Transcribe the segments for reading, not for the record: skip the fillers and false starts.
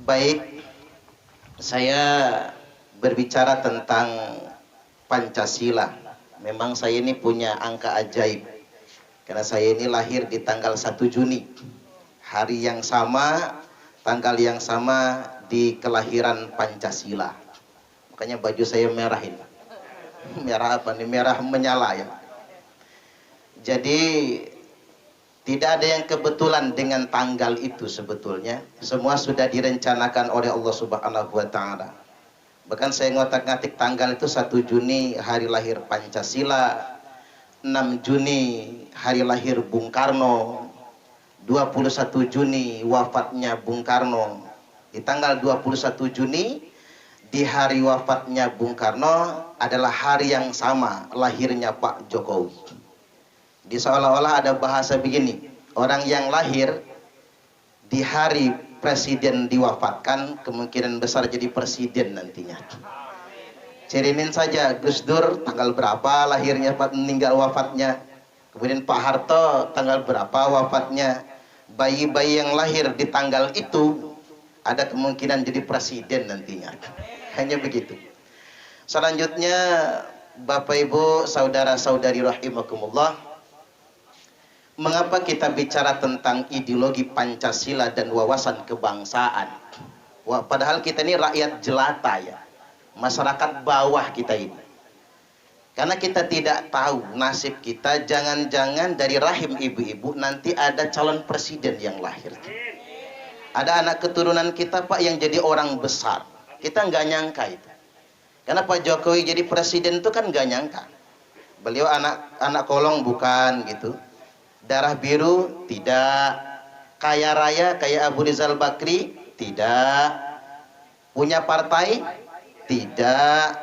Baik, saya berbicara tentang Pancasila. Memang saya ini punya angka ajaib. Karena saya ini lahir di tanggal 1 Juni. Hari yang sama, tanggal yang sama di kelahiran Pancasila. Makanya baju saya merah ini. Merah apa nih? Merah menyala ya. Jadi tidak ada yang kebetulan dengan tanggal itu sebetulnya. Semua sudah direncanakan oleh Allah Subhanahu wa taala. Bahkan saya ngotak-ngatik tanggal itu 1 Juni hari lahir Pancasila, 6 Juni hari lahir Bung Karno, 21 Juni wafatnya Bung Karno. Di tanggal 21 Juni di hari wafatnya Bung Karno adalah hari yang sama lahirnya Pak Jokowi. Di seolah-olah ada bahasa begini, orang yang lahir di hari presiden diwafatkan kemungkinan besar jadi presiden nantinya. Cirinin saja Gus Dur tanggal berapa lahirnya, meninggal wafatnya. Kemudian Pak Harto tanggal berapa wafatnya. Bayi-bayi yang lahir di tanggal itu ada kemungkinan jadi presiden nantinya. Hanya begitu. Selanjutnya Bapak Ibu saudara-saudari rahimakumullah, mengapa kita bicara tentang ideologi Pancasila dan wawasan kebangsaan? Wah, padahal kita ini rakyat jelata ya, masyarakat bawah kita ini. Karena kita tidak tahu nasib kita, jangan-jangan dari rahim ibu-ibu nanti ada calon presiden yang lahir. Ada anak keturunan kita Pak yang jadi orang besar. Kita nggak nyangka itu. Karena Pak Jokowi jadi presiden itu kan nggak nyangka. Beliau anak kolong bukan gitu. Darah biru tidak, kaya raya kayak Abu Rizal Bakri tidak, punya partai tidak,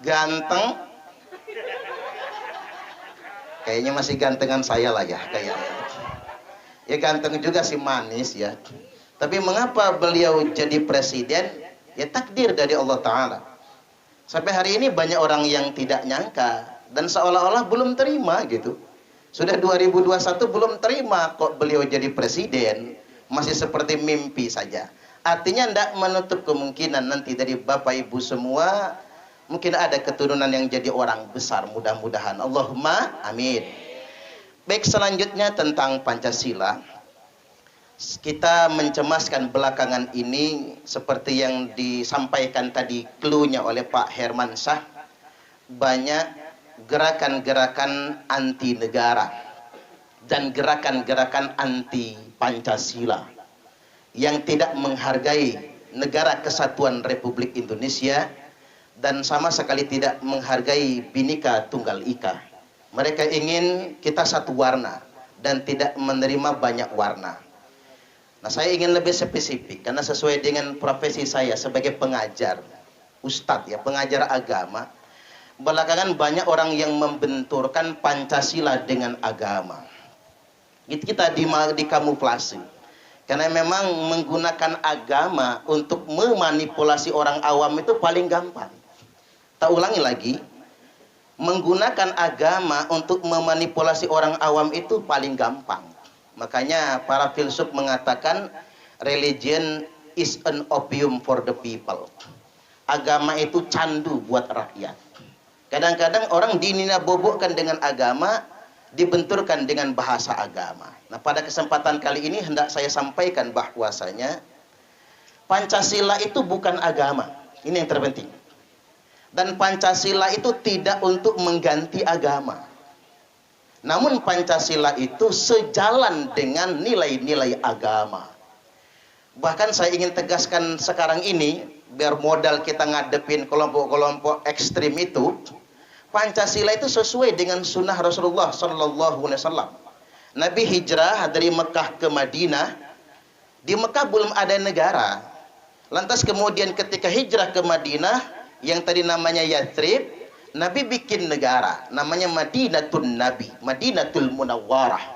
ganteng kayaknya masih gantengan saya lah ya, kayaknya ya ganteng juga sih, manis ya. Tapi mengapa beliau jadi presiden? Ya takdir dari Allah Ta'ala. Sampai hari ini banyak orang yang tidak nyangka dan seolah-olah belum terima gitu. Sudah 2021 belum terima kok beliau jadi presiden, masih seperti mimpi saja. Artinya tidak menutup kemungkinan nanti dari Bapak Ibu semua mungkin ada keturunan yang jadi orang besar, mudah-mudahan. Allahumma amin. Baik, selanjutnya tentang Pancasila. Kita mencemaskan belakangan ini seperti yang disampaikan tadi clue-nya oleh Pak Hermansyah, banyak gerakan-gerakan anti negara dan gerakan-gerakan anti Pancasila yang tidak menghargai negara kesatuan Republik Indonesia dan sama sekali tidak menghargai Bhinneka Tunggal Ika. Mereka ingin kita satu warna dan tidak menerima banyak warna. Nah, saya ingin lebih spesifik karena sesuai dengan profesi saya sebagai pengajar, ustadz ya, pengajar agama. Belakangan banyak orang yang membenturkan Pancasila dengan agama. Kita dikamuflase. Karena memang menggunakan agama untuk memanipulasi orang awam itu paling gampang. Tak ulangi lagi, menggunakan agama untuk memanipulasi orang awam itu paling gampang. Makanya para filsuf mengatakan religion is an opium for the people. Agama itu candu buat rakyat. Kadang-kadang orang dinina-bobokkan dengan agama, dibenturkan dengan bahasa agama. Nah, pada kesempatan kali ini hendak saya sampaikan bahwasanya Pancasila itu bukan agama. Ini yang terpenting. Dan Pancasila itu tidak untuk mengganti agama. Namun Pancasila itu sejalan dengan nilai-nilai agama. Bahkan saya ingin tegaskan sekarang ini, biar modal kita ngadepin kelompok-kelompok ekstrim itu, Pancasila itu sesuai dengan sunnah Rasulullah Sallallahu Alaihi Wasallam. Nabi hijrah dari Mekah ke Madinah. Di Mekah belum ada negara. Lantas kemudian ketika hijrah ke Madinah, yang tadi namanya Yathrib, Nabi bikin negara, namanya Madinatul Nabi, Madinatul Munawwarah.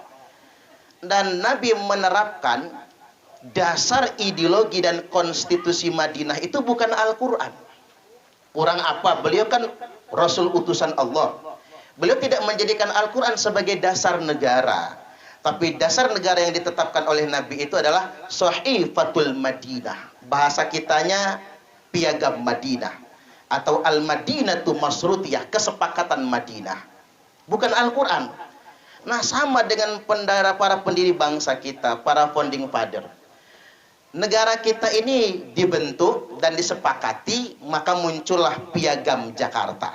Dan Nabi menerapkan dasar ideologi dan konstitusi Madinah itu bukan Al-Quran. Kurang apa? Beliau kan Rasul utusan Allah. Beliau tidak menjadikan Al-Quran sebagai dasar negara, Tapi dasar negara yang ditetapkan oleh Nabi itu adalah Sahifatul Madinah. Bahasa kitanya Piagam Madinah atau Al-Madinatu Masrutiyah, kesepakatan Madinah. Bukan Al-Quran. Nah, sama dengan para pendiri bangsa kita, para founding father. Negara kita ini dibentuk dan disepakati, maka muncullah Piagam Jakarta.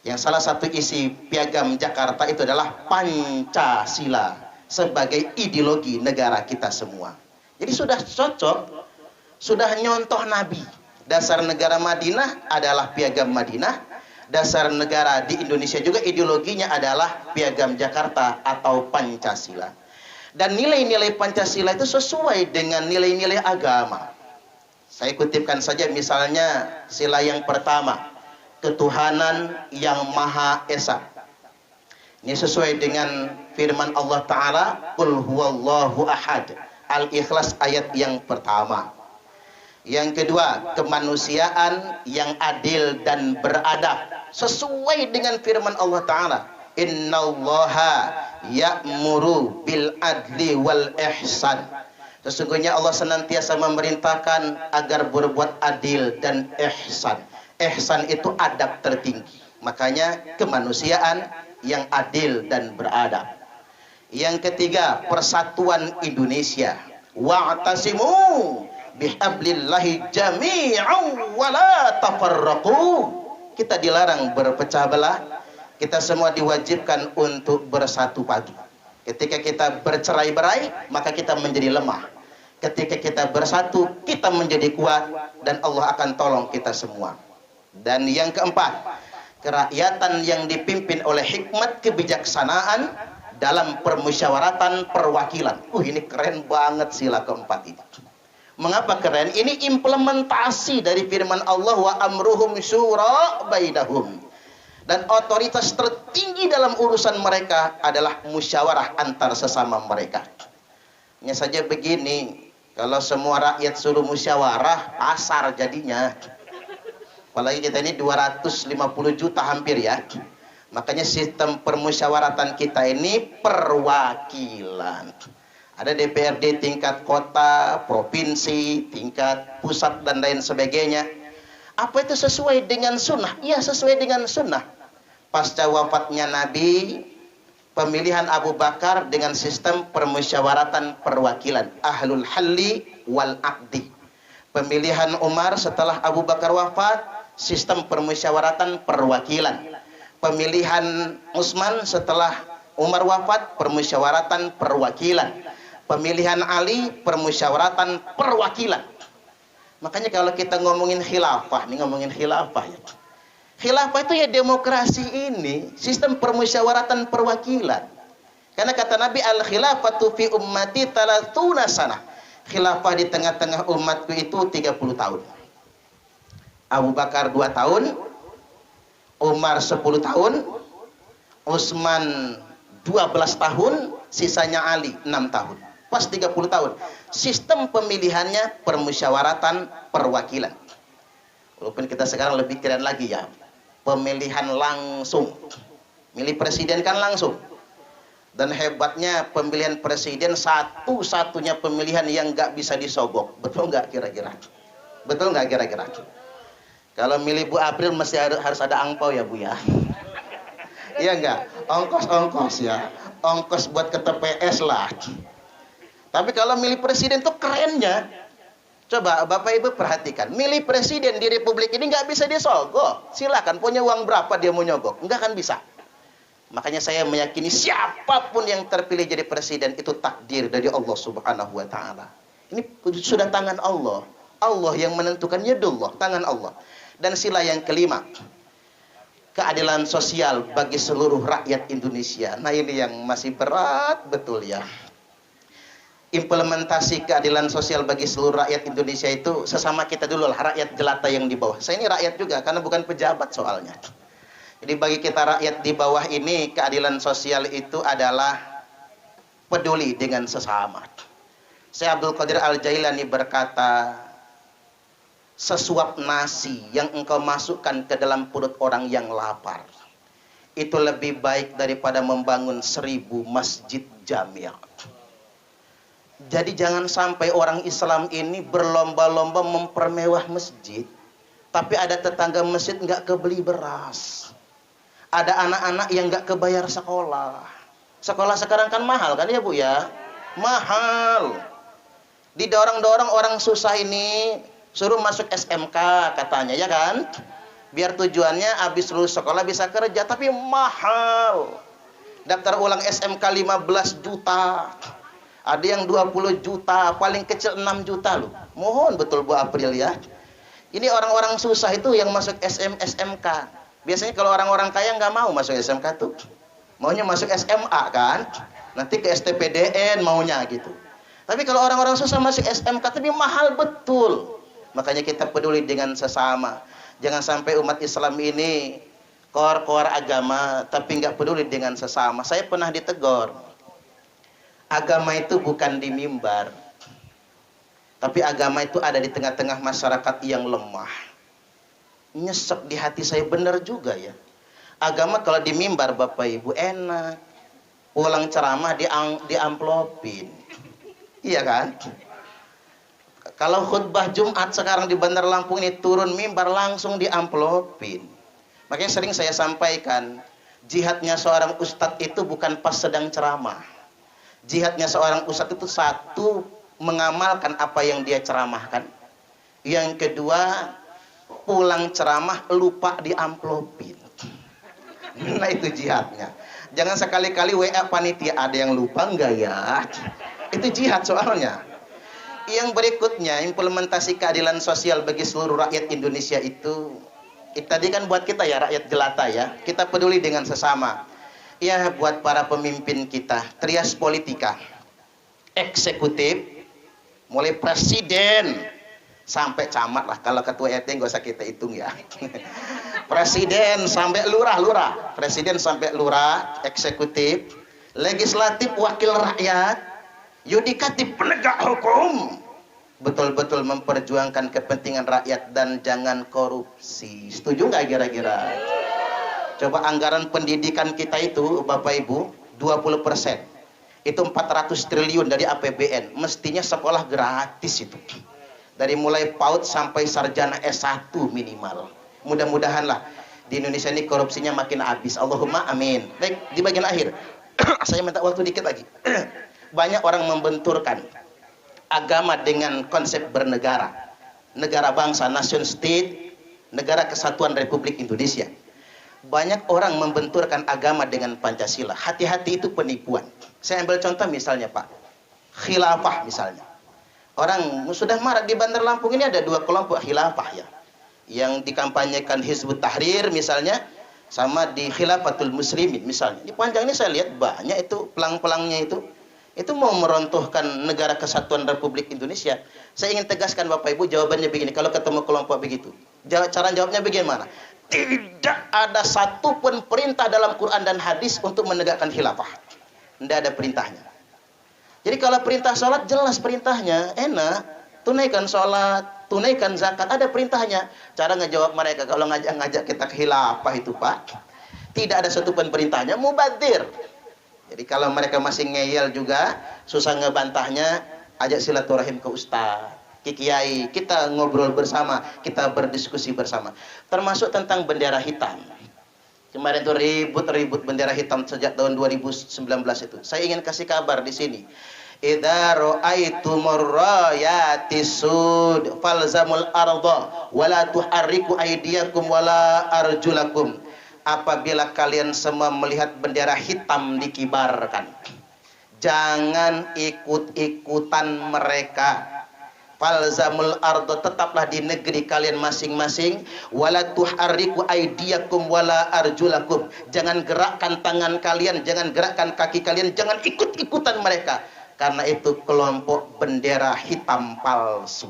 Yang salah satu isi Piagam Jakarta itu adalah Pancasila sebagai ideologi negara kita semua. Jadi sudah cocok, sudah nyontoh Nabi. Dasar negara Madinah adalah Piagam Madinah. Dasar negara di Indonesia juga ideologinya adalah Piagam Jakarta atau Pancasila. Dan nilai-nilai Pancasila itu sesuai dengan nilai-nilai agama. Saya kutipkan saja misalnya sila yang pertama, ketuhanan yang Maha Esa. Ini sesuai dengan firman Allah Ta'ala, Qul huwallahu ahad. Al-Ikhlas ayat yang pertama. Yang kedua, kemanusiaan yang adil dan beradab. Sesuai dengan firman Allah Ta'ala, Innallaha ya'muru bil adli wal ihsan. Sesungguhnya Allah senantiasa memerintahkan agar berbuat adil dan ihsan. Ihsan itu adab tertinggi. Makanya kemanusiaan yang adil dan beradab. Yang ketiga, persatuan Indonesia. Wa'tasimu bihablillahi jami'an wa la tafarraqu. Kita dilarang berpecah belah. Kita semua diwajibkan untuk bersatu padu. Ketika kita bercerai-berai, maka kita menjadi lemah. Ketika kita bersatu, kita menjadi kuat dan Allah akan tolong kita semua. Dan yang keempat, kerakyatan yang dipimpin oleh hikmat kebijaksanaan dalam permusyawaratan perwakilan. Ini keren banget sila keempat ini. Mengapa keren? Ini implementasi dari firman Allah, wa amruhum syura bainahum. Dan otoritas tertinggi dalam urusan mereka adalah musyawarah antar sesama mereka. Hanya saja begini, kalau semua rakyat suruh musyawarah, pasar jadinya. Apalagi kita ini 250 juta hampir ya. Makanya sistem permusyawaratan kita ini perwakilan. Ada DPRD tingkat kota, provinsi, tingkat pusat dan lain sebagainya. Apa itu sesuai dengan sunnah? Iya, sesuai dengan sunnah. Pasca wafatnya Nabi, pemilihan Abu Bakar dengan sistem permusyawaratan perwakilan, ahlul halli wal aqdi. Pemilihan Umar setelah Abu Bakar wafat, sistem permusyawaratan perwakilan. Pemilihan Utsman setelah Umar wafat, permusyawaratan perwakilan. Pemilihan Ali, permusyawaratan perwakilan. Makanya kalau kita ngomongin khilafah, nih ngomongin khilafah ya. Khilafah itu ya demokrasi ini, sistem permusyawaratan perwakilan. Karena kata Nabi, al-khilafatu fi ummati 30 sanah. Khilafah di tengah-tengah umatku itu 30 tahun. Abu Bakar 2 tahun, Umar 10 tahun, Utsman 12 tahun, sisanya Ali 6 tahun. Pas 30 tahun. Sistem pemilihannya permusyawaratan perwakilan. Walaupun kita sekarang lebih keren lagi ya. Pemilihan langsung. Milih presiden kan langsung. Dan hebatnya pemilihan presiden satu-satunya pemilihan yang nggak bisa disogok. Betul nggak kira-kira? Betul nggak kira-kira? Kalau milih Bu April mesti harus ada angpau ya Bu ya. Iya nggak? Ongkos-ongkos ya. Ongkos buat ke TPS lah. Tapi kalau milih presiden tuh kerennya. Coba Bapak Ibu perhatikan, milih presiden di Republik ini nggak bisa disogok. Silakan punya uang berapa dia mau nyogok, nggak akan bisa. Makanya saya meyakini siapapun yang terpilih jadi presiden itu takdir dari Allah Subhanahu wa Ta'ala. Ini sudah tangan Allah. Allah yang menentukan, yadullah, tangan Allah. Dan sila yang kelima, keadilan sosial bagi seluruh rakyat Indonesia. Nah ini yang masih berat betul ya. Implementasi keadilan sosial bagi seluruh rakyat Indonesia itu sesama kita dulu lah, rakyat jelata yang di bawah. Saya ini rakyat juga karena bukan pejabat soalnya. Jadi bagi kita rakyat di bawah ini, keadilan sosial itu adalah peduli dengan sesama. Syekh Abdul Qadir Al-Jailani berkata, sesuap nasi yang engkau masukkan ke dalam perut orang yang lapar, itu lebih baik daripada membangun 1000 masjid jamiah. Jadi jangan sampai orang Islam ini berlomba-lomba mempermewah masjid, tapi ada tetangga masjid nggak kebeli beras, ada anak-anak yang nggak kebayar sekolah. Sekolah sekarang kan mahal kan ya Bu ya, mahal. Didorong-dorong orang susah ini suruh masuk SMK katanya ya kan, biar tujuannya habis lulus sekolah bisa kerja, tapi mahal. Daftar ulang SMK 15 juta. Ada yang 20 juta, paling kecil 6 juta loh. Mohon betul Bu April ya. Ini orang-orang susah itu yang masuk SMK. Biasanya kalau orang-orang kaya nggak mau masuk SMK tuh. Maunya masuk SMA kan. Nanti ke STPDN maunya gitu. Tapi kalau orang-orang susah masuk SMK, tapi mahal betul. Makanya kita peduli dengan sesama. Jangan sampai umat Islam ini koar-koar agama, tapi nggak peduli dengan sesama. Saya pernah ditegur. Agama itu bukan di mimbar, tapi agama itu ada di tengah-tengah masyarakat yang lemah. Nyesek di hati saya, benar juga ya. Agama kalau di mimbar Bapak Ibu enak, pulang ceramah diamplopin, iya kan? Kalau khutbah Jumat sekarang di Bandar Lampung ini turun mimbar langsung diamplopin. Makanya sering saya sampaikan, jihadnya seorang ustadz itu bukan pas sedang ceramah. Jihadnya seorang ustadz itu satu, mengamalkan apa yang dia ceramahkan. Yang kedua, pulang ceramah lupa diamplopin. Nah itu jihadnya. Jangan sekali-kali WA panitia, ada yang lupa enggak ya? Itu jihad soalnya. Yang berikutnya, implementasi keadilan sosial bagi seluruh rakyat Indonesia itu tadi kan buat kita ya, rakyat jelata ya. Kita peduli dengan sesama. Ya buat para pemimpin kita, trias politika, eksekutif, mulai presiden sampai camat lah. Kalau ketua RT nggak usah kita hitung ya. Presiden sampai lurah, presiden sampai lurah, eksekutif, legislatif wakil rakyat, yudikatif penegak hukum. Betul-betul memperjuangkan kepentingan rakyat dan jangan korupsi. Setuju nggak kira-kira? Coba anggaran pendidikan kita itu Bapak Ibu 20%. Itu 400 triliun dari APBN. Mestinya sekolah gratis itu. Dari mulai PAUD sampai sarjana S1 minimal. Mudah-mudahan lah di Indonesia ini korupsinya makin habis. Allahumma amin. Baik, di bagian akhir saya minta waktu dikit lagi. Banyak orang membenturkan agama dengan konsep bernegara. Negara bangsa, nation state, negara kesatuan Republik Indonesia. Banyak orang membenturkan agama dengan Pancasila. Hati-hati, itu penipuan. Saya ambil contoh misalnya Pak, khilafah misalnya. Orang sudah marak di Bandar Lampung ini ada 2 kelompok khilafah ya. Yang dikampanyekan Hizbut Tahrir misalnya, sama di Khilafatul Muslimin misalnya. Di panjang ini saya lihat banyak itu pelang-pelangnya itu. Itu mau merontohkan negara kesatuan Republik Indonesia. Saya ingin tegaskan Bapak Ibu, jawabannya begini. Kalau ketemu kelompok begitu, cara jawabnya bagaimana? Tidak ada satupun perintah dalam Quran dan hadis untuk menegakkan khilafah. Tidak ada perintahnya. Jadi kalau perintah sholat jelas perintahnya, enak. Tunaikan sholat, tunaikan zakat, ada perintahnya. Cara ngejawab mereka kalau ngajak kita ke khilafah itu Pak, tidak ada satupun perintahnya, mubadzir. Jadi kalau mereka masih ngeyel juga, susah ngebantahnya, ajak silaturahim ke ustaz, ke kiai, kita ngobrol bersama, kita berdiskusi bersama. Termasuk tentang bendera hitam. Kemarin tuh ribut-ribut bendera hitam sejak tahun 2019 itu. Saya ingin kasih kabar di sini. Idza ra'aitumur rayati sud falzamul arda wala tuharriku aydiyakum wala arjulakum. Apabila kalian semua melihat bendera hitam dikibarkan, jangan ikut-ikutan mereka. Falzamul ardo, tetaplah di negeri kalian masing-masing. Wala tuharriku aydiyakum wala arjulakum, jangan gerakkan tangan kalian, jangan gerakkan kaki kalian, jangan ikut-ikutan mereka, karena itu kelompok bendera hitam palsu.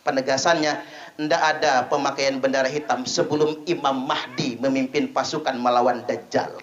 Penegasannya, tidak ada pemakaian bendera hitam sebelum Imam Mahdi memimpin pasukan melawan Dajjal.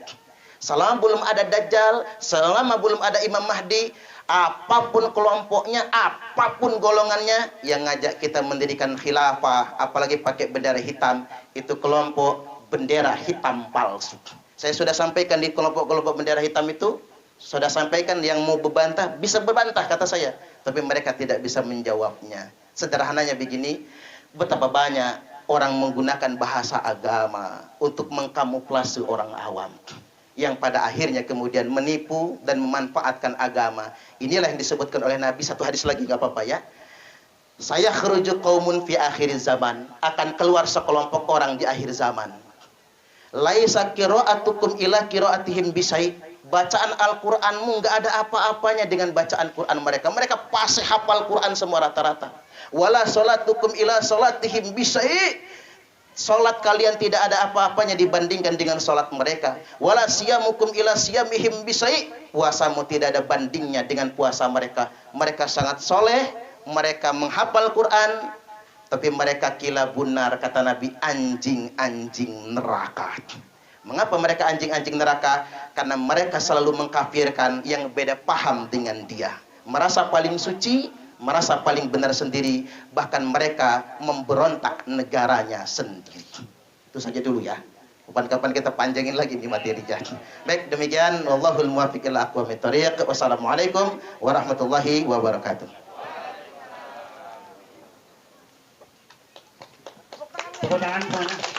Selama belum ada Dajjal, selama belum ada Imam Mahdi, apapun kelompoknya, apapun golongannya, yang ngajak kita mendirikan khilafah, apalagi pakai bendera hitam, itu kelompok bendera hitam palsu. Saya sudah sampaikan di kelompok-kelompok bendera hitam itu, sudah sampaikan, yang mau berbantah bisa berbantah kata saya, tapi mereka tidak bisa menjawabnya. Sederhananya begini, betapa banyak orang menggunakan bahasa agama untuk mengkamuflase orang awam, yang pada akhirnya kemudian menipu dan memanfaatkan agama. Inilah yang disebutkan oleh Nabi. Satu hadis lagi, nggak apa-apa ya. Saya khuruju qaumun fi akhir zaman, akan keluar sekelompok orang di akhir zaman. Laisa qira'atukum ila qira'atihim bisai. Bacaan Al-Qur'anmu enggak ada apa-apanya dengan bacaan Quran mereka. Mereka pasti hafal Quran semua rata-rata. Wala salatukum ila salatihim bisai. Salat kalian tidak ada apa-apanya dibandingkan dengan salat mereka. Wala siyamukum ila siyamihim bisai. Puasamu tidak ada bandingnya dengan puasa mereka. Mereka sangat soleh, mereka menghafal Quran, tapi mereka kila bunar, kata Nabi, anjing-anjing neraka. Mengapa mereka anjing-anjing neraka? Karena mereka selalu mengkafirkan yang beda paham dengan dia. Merasa paling suci, merasa paling benar sendiri, bahkan mereka memberontak negaranya sendiri. Itu saja dulu ya. Kapan-kapan kita panjangin lagi di materinya. Baik, demikian. Wallahul muwaffiq ila aqwamit thoriq. Wassalamualaikum warahmatullahi wabarakatuh. Tepuk tangan semuanya.